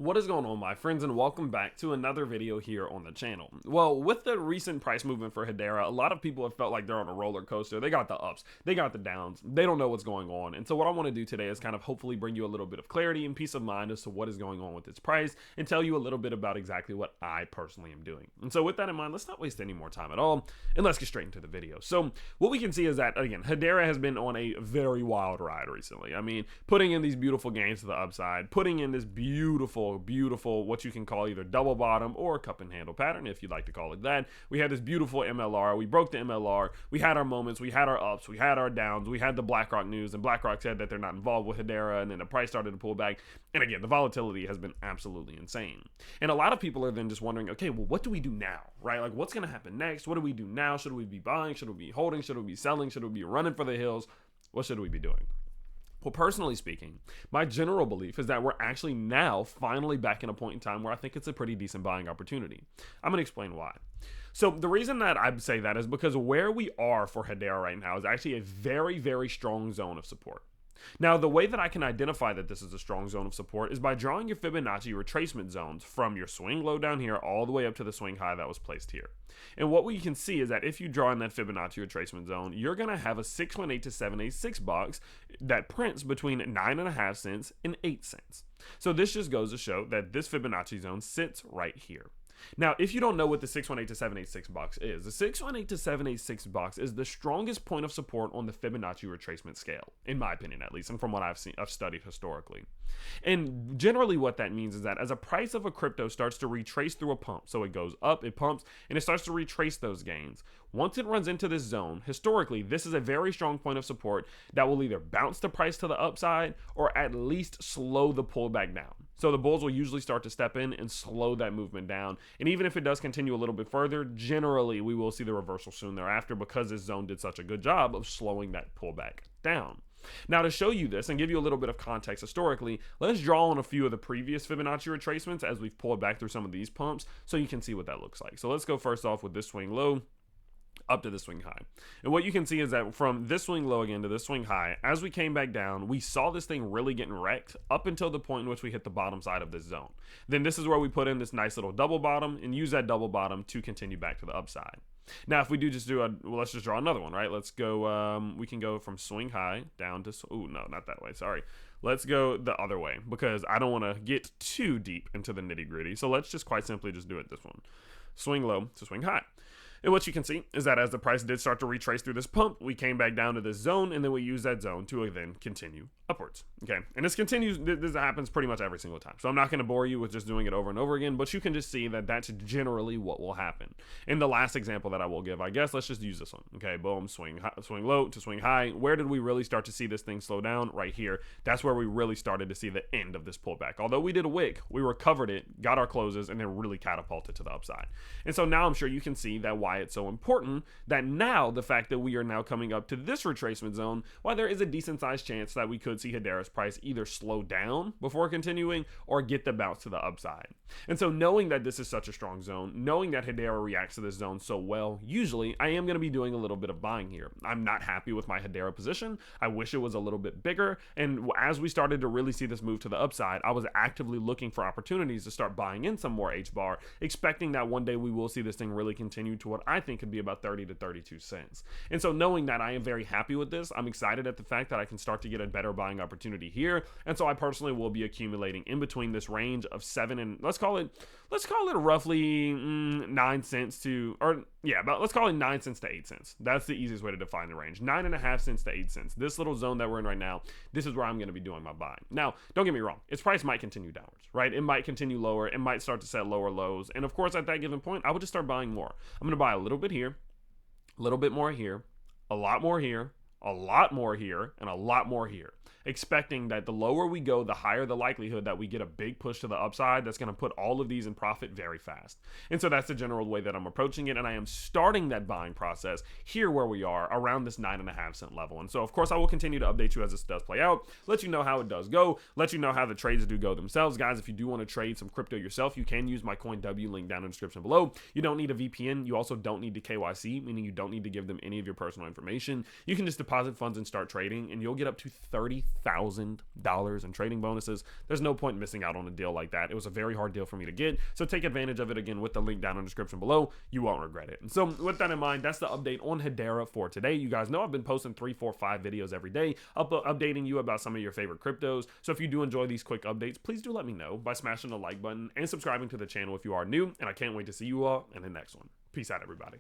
What is going on, my friends, and welcome back to another video here on the channel. Well, with the recent price movement for Hedera, a lot of people have felt like they're on a roller coaster. They got the ups, they got the downs, they don't know what's going on. And so what I want to do today is kind of hopefully bring you a little bit of clarity and peace of mind as to what is going on with its price and tell you a little bit about exactly what I personally am doing. And so with that in mind, let's not waste any more time at all, and let's get straight into the video. So what we can see is that, again, Hedera has been on a very wild ride recently. I mean, putting in these beautiful gains to the upside, putting in this beautiful what you can call either double bottom or cup and handle pattern, if you'd like to call it that. We had this beautiful MLR. We broke the MLR. We had our moments. We had our ups. We had our downs. We had the BlackRock news, and BlackRock said that they're not involved with Hedera, and then the price started to pull back. And again, the volatility has been absolutely insane. And a lot of people are then just wondering, okay, well, what do we do now, right? Like, what's going to happen next? What do we do now? Should we be buying? Should we be holding? Should we be selling? Should we be running for the hills? What should we be doing? Well, personally speaking, my general belief is that we're actually now finally back in a point in time where I think it's a pretty decent buying opportunity. I'm going to explain why. So the reason that I say that is because where we are for Hedera right now is actually a very, very strong zone of support. Now, the way that I can identify that this is a strong zone of support is by drawing your Fibonacci retracement zones from your swing low down here all the way up to the swing high that was placed here. And what we can see is that if you draw in that Fibonacci retracement zone, you're going to have a 618 to 786 box that prints between 9.5 cents and 8 cents. So this just goes to show that this Fibonacci zone sits right here. Now, if you don't know what the 618 to 786 box is, the 618 to 786 box is the strongest point of support on the Fibonacci retracement scale, in my opinion at least, and from what I've studied historically. And generally what that means is that as a price of a crypto starts to retrace through a pump, so it goes up, it pumps, and it starts to retrace those gains. Once it runs into this zone, historically, this is a very strong point of support that will either bounce the price to the upside or at least slow the pullback down. So the bulls will usually start to step in and slow that movement down. And even if it does continue a little bit further, generally we will see the reversal soon thereafter because this zone did such a good job of slowing that pullback down. Now, to show you this and give you a little bit of context historically, let's draw on a few of the previous Fibonacci retracements as we've pulled back through some of these pumps so you can see what that looks like. So let's go first off with this swing low up to the swing high. And what you can see is that from this swing low again to this swing high, as we came back down, we saw this thing really getting wrecked up until the point in which we hit the bottom side of this zone. Then this is where we put in this nice little double bottom and use that double bottom to continue back to the upside. Now, if we do just do let's just draw another one, right? Let's go, we can go from swing high down to, oh, no, not that way, sorry. Let's go the other way because I don't want to get too deep into the nitty gritty. So let's just quite simply just do it this one. Swing low to swing high. And what you can see is that as the price did start to retrace through this pump, we came back down to this zone, and then we use that zone to then continue upwards. Okay, and this happens pretty much every single time. So I'm not going to bore you with just doing it over and over again, but you can just see that that's generally what will happen. In the last example that I will give, I guess, let's just use this one. Okay, boom, swing low to swing high. Where did we really start to see this thing slow down? Right here. That's where we really started to see the end of this pullback. Although we did a wick, we recovered it, got our closes, and then really catapulted to the upside. And so now I'm sure you can see that why it's so important that now the fact that we are now coming up to this retracement zone, why there is a decent sized chance that we could see Hedera's price either slow down before continuing or get the bounce to the upside. And so knowing that this is such a strong zone, knowing that Hedera reacts to this zone so well, usually I am going to be doing a little bit of buying here. I'm not happy with my Hedera position. I wish it was a little bit bigger. And as we started to really see this move to the upside, I was actively looking for opportunities to start buying in some more Hbar, expecting that one day we will see this thing really continue to what I think could be about 30 to 32 cents. And so knowing that I am very happy with this, I'm excited at the fact that I can start to get a better buying opportunity here. And so I personally will be accumulating in between this range of 7 and let's call it roughly 9 cents to, or yeah, but let's call it 9 cents to 8 cents. That's the easiest way to define the range. 9.5 cents to 8 cents. This little zone that we're in right now, this is where I'm going to be doing my buying. Now, don't get me wrong. Its price might continue downwards, right? It might continue lower. It might start to set lower lows. And of course, at that given point, I would just start buying more. I'm going to buy a little bit here, a little bit more here, a lot more here, a lot more here, and a lot more here, expecting that the lower we go, the higher the likelihood that we get a big push to the upside that's going to put all of these in profit very fast. And so that's the general way that I'm approaching it, and I am starting that buying process here where we are around this 9.5 cent level. And so of course I will continue to update you as this does play out, let you know how it does go, let you know how the trades do go themselves. Guys, if you do want to trade some crypto yourself, you can use my CoinW link down in the description below. You don't need a VPN. You also don't need to KYC, meaning you don't need to give them any of your personal information. You can just deposit funds and start trading, and you'll get up to 30,000 $50,000 in trading bonuses. There's no point in missing out on a deal like that. It was a very hard deal for me to get, so take advantage of it again with the link down in the description below. You won't regret it. And so with that in mind, that's the update on Hedera for today. You guys know I've been posting 3, 4, 5 videos every day, updating you about some of your favorite cryptos. So if you do enjoy these quick updates, please do let me know by smashing the like button and subscribing to the channel if you are new, and I can't wait to see you all in the next one. Peace out, everybody.